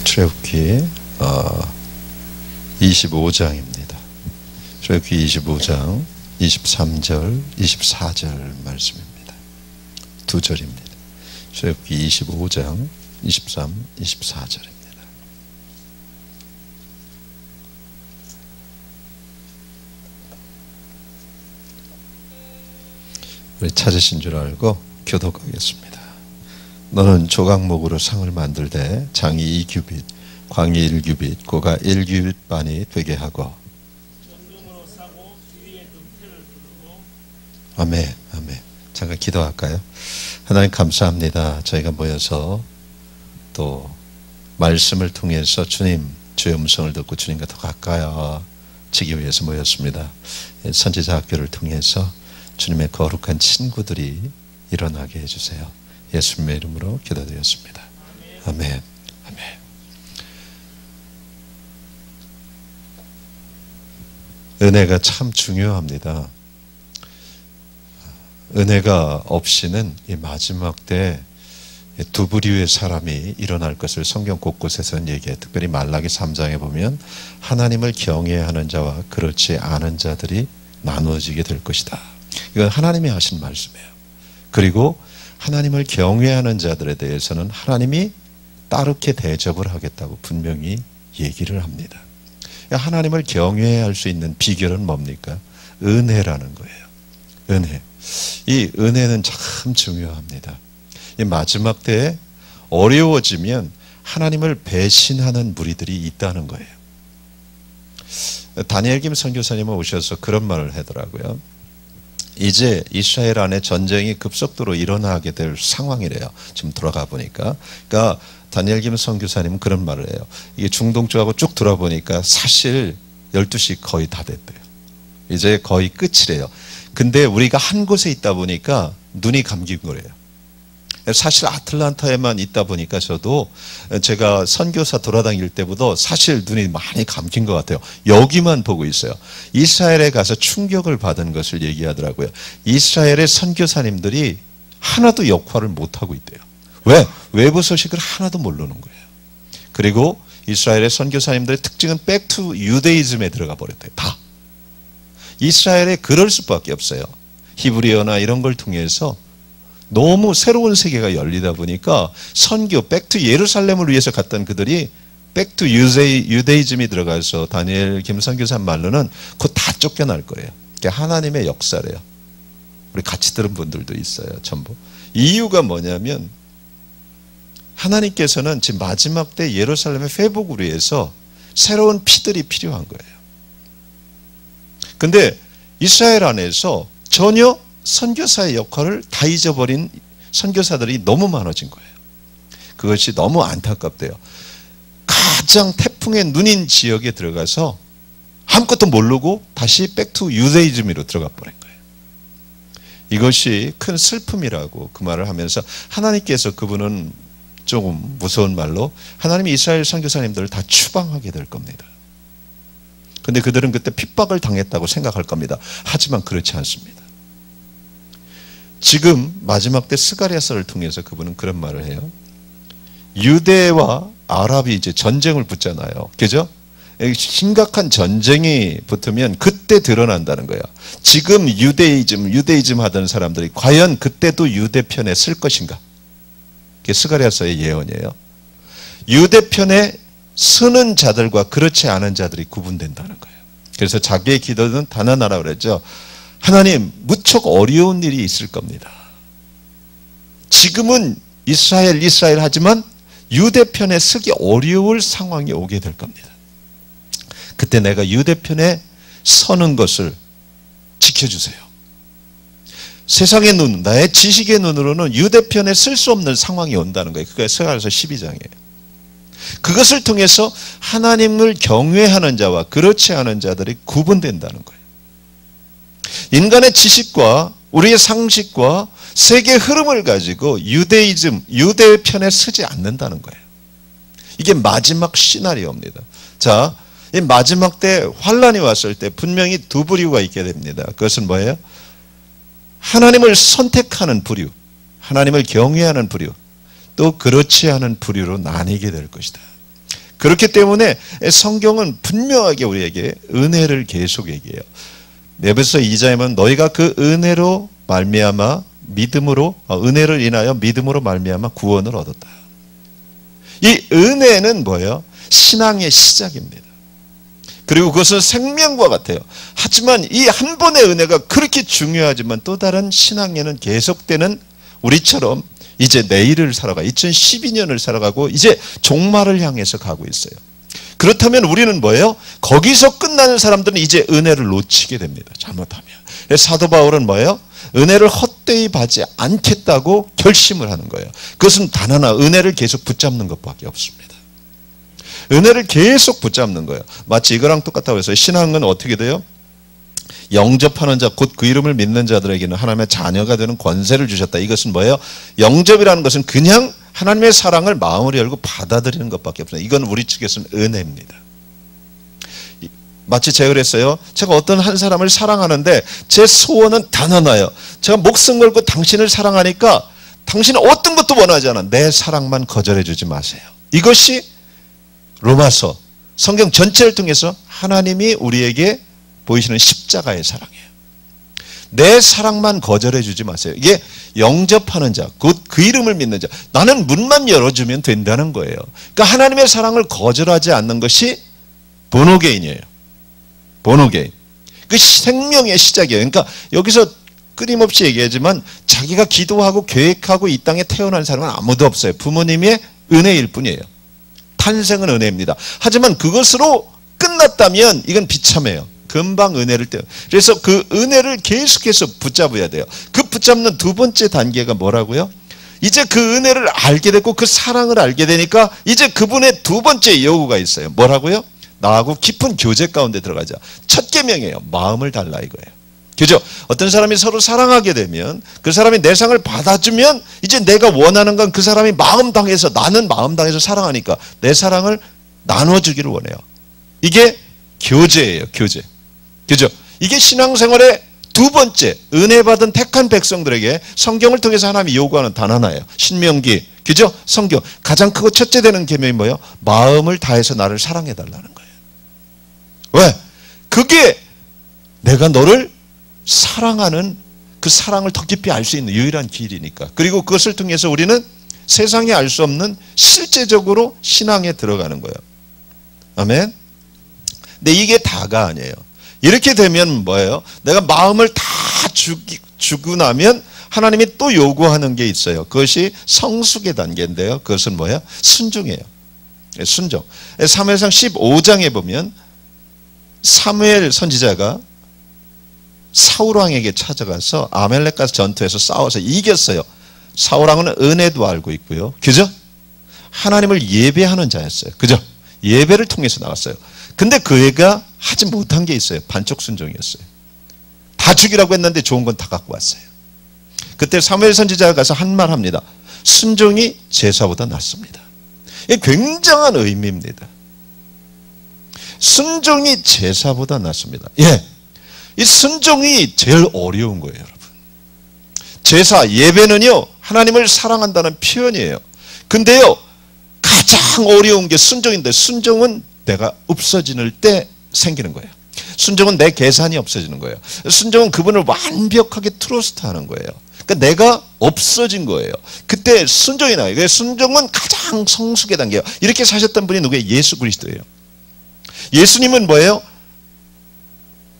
출애굽기 25장입니다. 출애굽기 25장 23절, 24절 말씀입니다. 두 절입니다. 출애굽기 25장 23, 24절입니다. 우리 찾으신 줄 알고 교독하겠습니다. 너는 조각목으로 상을 만들되 장이 2규빗, 광이 1규빗, 고가 1규빗 반이 되게 하고. 전동으로 싸고 위에 등패를 두르고. 아멘, 아멘. 잠깐 기도할까요? 하나님 감사합니다. 저희가 모여서 또 말씀을 통해서 주님, 주의 음성을 듣고 주님과 더 가까워지기 위해서 모였습니다. 선지자 학교를 통해서 주님의 거룩한 친구들이 일어나게 해주세요. 예수님의 이름으로 기도드렸습니다. 아멘. 아멘. 은혜가 참 중요합니다. 은혜가 없이는 이 마지막 때 두 부류의 사람이 일어날 것을 성경 곳곳에서는 얘기해요. 특별히 말라기 3장에 보면 하나님을 경외하는 자와 그렇지 않은 자들이 나누어지게 될 것이다. 이건 하나님이 하신 말씀이에요. 그리고 하나님을 경외하는 자들에 대해서는 하나님이 따르게 대접을 하겠다고 분명히 얘기를 합니다. 하나님을 경외할 수 있는 비결은 뭡니까? 은혜라는 거예요. 은혜. 이 은혜는 참 중요합니다. 이 마지막 때에 어려워지면 하나님을 배신하는 무리들이 있다는 거예요. 다니엘 김 선교사님은 오셔서 그런 말을 하더라고요. 이제 이스라엘 안에 전쟁이 급속도로 일어나게 될 상황이래요. 지금 돌아가 보니까. 그러니까 다니엘 김 선교사님은 그런 말을 해요. 이게 중동 쪽하고 쭉 돌아보니까 사실 12시 거의 다 됐대요. 이제 거의 끝이래요. 근데 우리가 한 곳에 있다 보니까 눈이 감긴 거래요. 사실 아틀란타에만 있다 보니까 저도 제가 선교사 돌아다닐 때보다 사실 눈이 많이 감긴 것 같아요. 여기만 보고 있어요. 이스라엘에 가서 충격을 받은 것을 얘기하더라고요. 이스라엘의 선교사님들이 하나도 역할을 못하고 있대요. 왜? 외부 소식을 하나도 모르는 거예요. 그리고 이스라엘의 선교사님들의 특징은 백투 유대이즘에 들어가 버렸대요. 다. 이스라엘에 그럴 수밖에 없어요. 히브리어나 이런 걸 통해서 너무 새로운 세계가 열리다 보니까 선교, 백투 예루살렘을 위해서 갔던 그들이 백투 유대이즘이 들어가서 다니엘 김선교사 말로는 곧 다 쫓겨날 거예요. 그게 하나님의 역사래요. 우리 같이 들은 분들도 있어요. 전부. 이유가 뭐냐면 하나님께서는 지금 마지막 때 예루살렘의 회복을 위해서 새로운 피들이 필요한 거예요. 근데 이스라엘 안에서 전혀 선교사의 역할을 다 잊어버린 선교사들이 너무 많아진 거예요. 그것이 너무 안타깝대요. 가장 태풍의 눈인 지역에 들어가서 아무것도 모르고 다시 백투 유대이즘으로 들어가 버린 거예요. 이것이 큰 슬픔이라고 그 말을 하면서 하나님께서 그분은 조금 무서운 말로 하나님이 이스라엘 선교사님들을 다 추방하게 될 겁니다. 근데 그들은 그때 핍박을 당했다고 생각할 겁니다. 하지만 그렇지 않습니다. 지금 마지막 때 스가랴서를 통해서 그분은 그런 말을 해요. 유대와 아랍이 이제 전쟁을 붙잖아요. 그죠? 심각한 전쟁이 붙으면 그때 드러난다는 거예요. 지금 유대이즘 하던 사람들이 과연 그때도 유대 편에 쓸 것인가? 그게 스가랴서의 예언이에요. 유대 편에 서는 자들과 그렇지 않은 자들이 구분된다는 거예요. 그래서 자기의 기도는 단 하나라고 그랬죠. 하나님, 무척 어려운 일이 있을 겁니다. 지금은 이스라엘 하지만 유대 편에 서기 어려울 상황이 오게 될 겁니다. 그때 내가 유대 편에 서는 것을 지켜주세요. 세상의 눈, 나의 지식의 눈으로는 유대 편에 쓸 수 없는 상황이 온다는 거예요. 그게 스가랴서 12장이에요. 그것을 통해서 하나님을 경외하는 자와 그렇지 않은 자들이 구분된다는 거예요. 인간의 지식과 우리의 상식과 세계의 흐름을 가지고 유대이즘, 유대의 편에 서지 않는다는 거예요. 이게 마지막 시나리오입니다. 자, 이 마지막 때 환란이 왔을 때 분명히 두 부류가 있게 됩니다. 그것은 뭐예요? 하나님을 선택하는 부류, 하나님을 경외하는 부류, 또 그렇지 않은 부류로 나뉘게 될 것이다. 그렇기 때문에 성경은 분명하게 우리에게 은혜를 계속 얘기해요. 에베소 2장에 보면 너희가 그 은혜로 말미암아 은혜를 인하여 믿음으로 말미암아 구원을 얻었다. 이 은혜는 뭐예요? 신앙의 시작입니다. 그리고 그것은 생명과 같아요. 하지만 이 한 번의 은혜가 그렇게 중요하지만 또 다른 신앙에는 계속되는 우리처럼 이제 내일을 살아가 2012년을 살아가고 이제 종말을 향해서 가고 있어요. 그렇다면 우리는 뭐예요? 거기서 끝나는 사람들은 이제 은혜를 놓치게 됩니다. 잘못하면. 사도 바울은 뭐예요? 은혜를 헛되이 받지 않겠다고 결심을 하는 거예요. 그것은 단 하나, 은혜를 계속 붙잡는 것밖에 없습니다. 은혜를 계속 붙잡는 거예요. 마치 이거랑 똑같다고 해서 신앙은 어떻게 돼요? 영접하는 자, 곧 그 이름을 믿는 자들에게는 하나님의 자녀가 되는 권세를 주셨다. 이것은 뭐예요? 영접이라는 것은 그냥 하나님의 사랑을 마음으로 열고 받아들이는 것밖에 없습니다. 이건 우리 측에서는 은혜입니다. 마치 제가 그랬어요. 제가 어떤 한 사람을 사랑하는데 제 소원은 단 하나예요. 제가 목숨 걸고 당신을 사랑하니까 당신은 어떤 것도 원하지 않아. 내 사랑만 거절해 주지 마세요. 이것이 로마서 성경 전체를 통해서 하나님이 우리에게 보이시는 십자가의 사랑이에요. 내 사랑만 거절해 주지 마세요. 이게 영접하는 자, 곧 그 이름을 믿는 자. 나는 문만 열어주면 된다는 거예요. 그러니까 하나님의 사랑을 거절하지 않는 것이 본어게인이에요. 본어게인. 그 생명의 시작이에요. 그러니까 여기서 끊임없이 얘기하지만 자기가 기도하고 계획하고 이 땅에 태어난 사람은 아무도 없어요. 부모님의 은혜일 뿐이에요. 탄생은 은혜입니다. 하지만 그것으로 끝났다면 이건 비참해요. 금방 은혜를 떼요. 그래서 그 은혜를 계속해서 붙잡아야 돼요. 그 붙잡는 두 번째 단계가 뭐라고요? 이제 그 은혜를 알게 됐고 그 사랑을 알게 되니까 이제 그분의 두 번째 요구가 있어요. 뭐라고요? 나하고 깊은 교제 가운데 들어가자. 첫 계명이에요. 마음을 달라 이거예요. 그죠? 어떤 사람이 서로 사랑하게 되면 그 사람이 내 상을 받아주면 이제 내가 원하는 건 그 사람이 마음당해서 나는 마음당해서 사랑하니까 내 사랑을 나눠주기를 원해요. 이게 교제예요. 교제. 그죠? 이게 신앙생활의 두 번째 은혜 받은 택한 백성들에게 성경을 통해서 하나님이 요구하는 단 하나예요. 신명기. 그죠? 성경. 가장 크고 첫째 되는 계명이 뭐예요? 마음을 다해서 나를 사랑해달라는 거예요. 왜? 그게 내가 너를 사랑하는 그 사랑을 더 깊이 알 수 있는 유일한 길이니까. 그리고 그것을 통해서 우리는 세상에 알 수 없는 실제적으로 신앙에 들어가는 거예요. 아멘. 근데 이게 다가 아니에요. 이렇게 되면 뭐예요? 내가 마음을 다 주고 나면 하나님이 또 요구하는 게 있어요. 그것이 성숙의 단계인데요. 그것은 뭐예요? 순종이에요. 순종. 사무엘상 15장에 보면 사무엘 선지자가 사울왕에게 찾아가서 아멜렉과 전투에서 싸워서 이겼어요. 사울왕은 은혜도 알고 있고요. 그죠? 하나님을 예배하는 자였어요. 그죠? 예배를 통해서 나갔어요. 근데 그 애가 하지 못한 게 있어요. 반쪽 순종이었어요. 다 죽이라고 했는데 좋은 건 다 갖고 왔어요. 그때 사무엘 선지자가 가서 한 말 합니다. 순종이 제사보다 낫습니다. 이게 굉장한 의미입니다. 순종이 제사보다 낫습니다. 예. 이 순종이 제일 어려운 거예요, 여러분. 제사, 예배는요, 하나님을 사랑한다는 표현이에요. 근데요, 가장 어려운 게 순종인데, 순종은 내가 없어지는 때 생기는 거예요. 순종은 내 계산이 없어지는 거예요. 순종은 그분을 완벽하게 트러스트하는 거예요. 그러니까 내가 없어진 거예요. 그때 순종이 나요. 순종은 가장 성숙의 단계예요. 이렇게 사셨던 분이 누구예요? 예수 그리스도예요. 예수님은 뭐예요?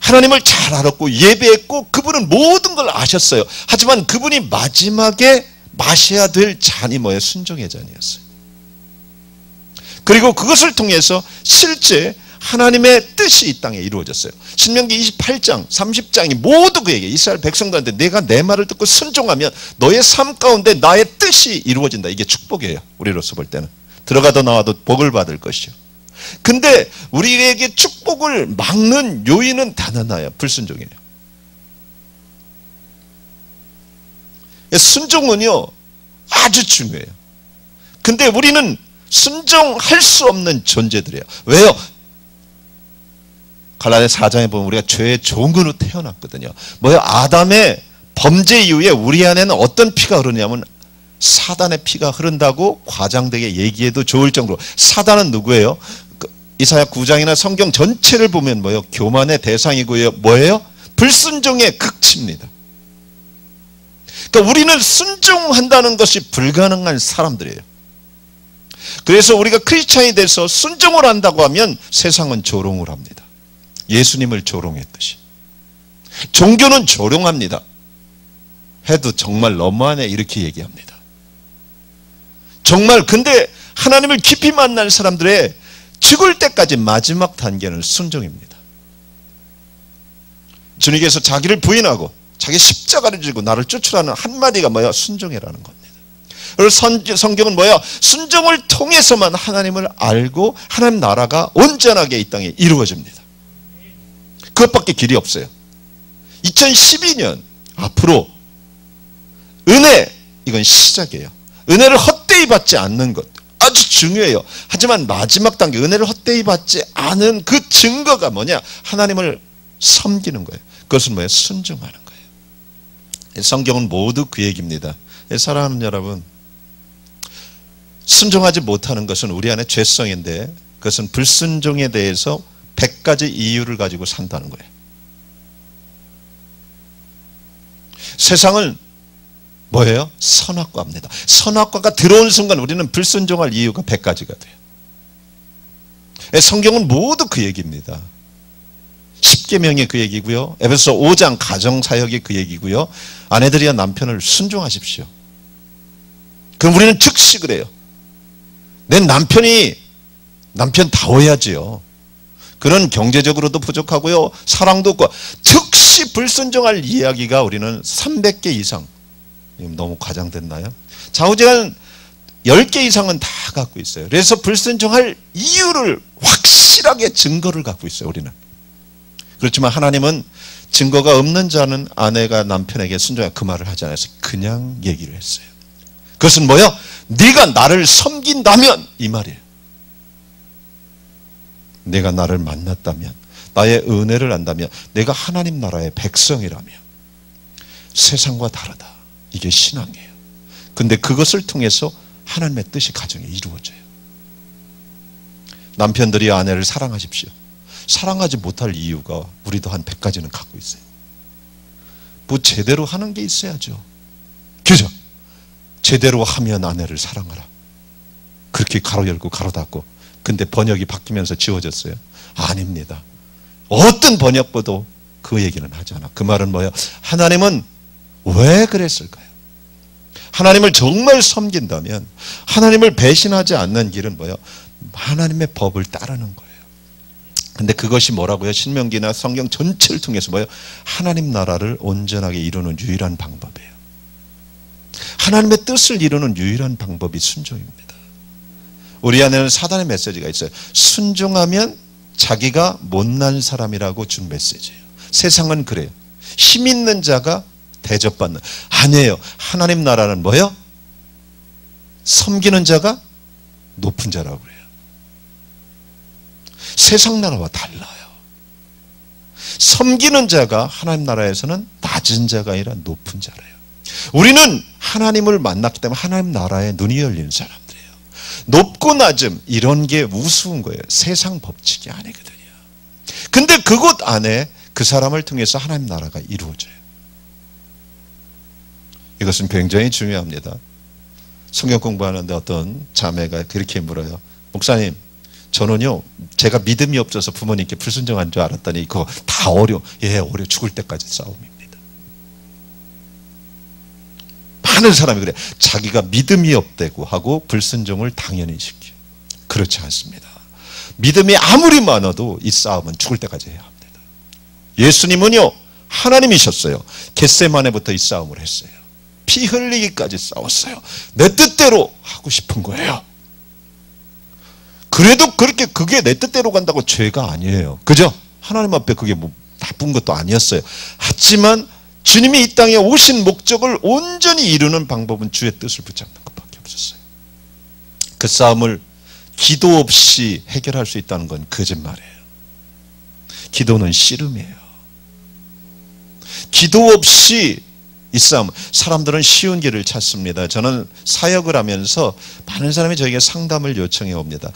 하나님을 잘 알았고 예배했고 그분은 모든 걸 아셨어요. 하지만 그분이 마지막에 마셔야 될 잔이 뭐예요? 순종의 잔이었어요. 그리고 그것을 통해서 실제 하나님의 뜻이 이 땅에 이루어졌어요. 신명기 28장, 30장이 모두 그에게 이스라엘 백성들한테 내가 내 말을 듣고 순종하면 너의 삶 가운데 나의 뜻이 이루어진다. 이게 축복이에요. 우리로서 볼 때는. 들어가도 나와도 복을 받을 것이요. 근데 우리에게 축복을 막는 요인은 단 하나예요. 불순종이에요. 순종은요 아주 중요해요. 근데 우리는 순종할 수 없는 존재들이에요. 왜요? 갈라디아 4장에 보면 우리가 죄의 종으로 태어났거든요. 뭐요? 아담의 범죄 이후에 우리 안에는 어떤 피가 흐르냐면 사단의 피가 흐른다고 과장되게 얘기해도 좋을 정도로. 사단은 누구예요? 이사야 9장이나 성경 전체를 보면 뭐예요? 교만의 대상이고요. 뭐예요? 불순종의 극치입니다. 그러니까 우리는 순종한다는 것이 불가능한 사람들이에요. 그래서 우리가 크리스찬이 돼서 순종을 한다고 하면 세상은 조롱을 합니다. 예수님을 조롱했듯이. 종교는 조롱합니다. 해도 정말 너무하네 이렇게 얘기합니다. 정말 근데 하나님을 깊이 만난 사람들의 죽을 때까지 마지막 단계는 순종입니다. 주님께서 자기를 부인하고 자기 십자가를 지고 나를 쫓으라는 한마디가 뭐야? 순종이라는 겁니다. 그리고 성경은 뭐야? 순종을 통해서만 하나님을 알고 하나님 나라가 온전하게 이 땅에 이루어집니다. 그것밖에 길이 없어요. 2012년 앞으로 은혜, 이건 시작이에요. 은혜를 헛되이 받지 않는 것 아주 중요해요. 하지만 마지막 단계 은혜를 헛되이 받지 않은 그 증거가 뭐냐? 하나님을 섬기는 거예요. 그것은 뭐예요? 순종하는 거예요. 성경은 모두 그 얘기입니다. 사랑하는 여러분, 순종하지 못하는 것은 우리 안에 죄성인데 그것은 불순종에 대해서 100가지 이유를 가지고 산다는 거예요. 세상은 뭐예요? 선악과입니다. 선악과가 들어온 순간 우리는 불순종할 이유가 100가지가 돼요. 성경은 모두 그 얘기입니다. 십계명이 그 얘기고요. 에베소 5장 가정사역이 그 얘기고요. 아내들이야 남편을 순종하십시오. 그럼 우리는 즉시 그래요. 내 남편이 남편다워야지요. 그는 경제적으로도 부족하고요. 사랑도 없고 즉시 불순종할 이야기가 우리는 300개 이상. 너무 과장됐나요? 좌우지간 10개 이상은 다 갖고 있어요. 그래서 불순종할 이유를 확실하게 증거를 갖고 있어요. 우리는. 그렇지만 하나님은 증거가 없는 자는 아내가 남편에게 순종해 그 말을 하지 않아서 그냥 얘기를 했어요. 그것은 뭐야? 네가 나를 섬긴다면 이 말이에요. 내가 나를 만났다면, 나의 은혜를 안다면, 내가 하나님 나라의 백성이라면 세상과 다르다. 이게 신앙이에요. 근데 그것을 통해서 하나님의 뜻이 가정에 이루어져요. 남편들이 아내를 사랑하십시오. 사랑하지 못할 이유가 우리도 한 100가지는 갖고 있어요. 뭐 제대로 하는 게 있어야죠. 그죠? 제대로 하면 아내를 사랑하라. 그렇게 가로 열고 가로 닫고. 근데 번역이 바뀌면서 지워졌어요. 아닙니다. 어떤 번역보도 그 얘기는 하지 않아. 그 말은 뭐예요? 하나님은 왜 그랬을까요? 하나님을 정말 섬긴다면 하나님을 배신하지 않는 길은 뭐예요? 하나님의 법을 따르는 거예요. 근데 그것이 뭐라고요? 신명기나 성경 전체를 통해서 뭐예요? 하나님 나라를 온전하게 이루는 유일한 방법이에요. 하나님의 뜻을 이루는 유일한 방법이 순종입니다. 우리 안에는 사단의 메시지가 있어요. 순종하면 자기가 못난 사람이라고 준 메시지예요. 세상은 그래요. 힘 있는 자가 대접받는. 아니에요. 하나님 나라는 뭐예요? 섬기는 자가 높은 자라고 그래요. 세상 나라와 달라요. 섬기는 자가 하나님 나라에서는 낮은 자가 아니라 높은 자래요. 우리는 하나님을 만났기 때문에 하나님 나라에 눈이 열리는 사람들이에요. 높고 낮음 이런 게 우스운 거예요. 세상 법칙이 아니거든요. 근데 그곳 안에 그 사람을 통해서 하나님 나라가 이루어져요. 이것은 굉장히 중요합니다. 성경 공부하는데 어떤 자매가 그렇게 물어요. 목사님, 저는요 제가 믿음이 없어서 부모님께 불순종한 줄 알았더니 그거 다 어려 죽을 때까지 싸움입니다. 많은 사람이 그래. 자기가 믿음이 없다고 하고 불순종을 당연히 시켜. 그렇지 않습니다. 믿음이 아무리 많아도 이 싸움은 죽을 때까지 해야 합니다. 예수님은요 하나님이셨어요. 겟세마네부터 이 싸움을 했어요. 피 흘리기까지 싸웠어요. 내 뜻대로 하고 싶은 거예요. 그래도 그렇게 그게 내 뜻대로 간다고 죄가 아니에요. 그죠? 하나님 앞에 그게 뭐 나쁜 것도 아니었어요. 하지만 주님이 이 땅에 오신 목적을 온전히 이루는 방법은 주의 뜻을 붙잡는 것밖에 없었어요. 그 싸움을 기도 없이 해결할 수 있다는 건 거짓말이에요. 기도는 씨름이에요. 기도 없이 이 싸움. 사람들은 쉬운 길을 찾습니다. 저는 사역을 하면서 많은 사람이 저에게 상담을 요청해 옵니다.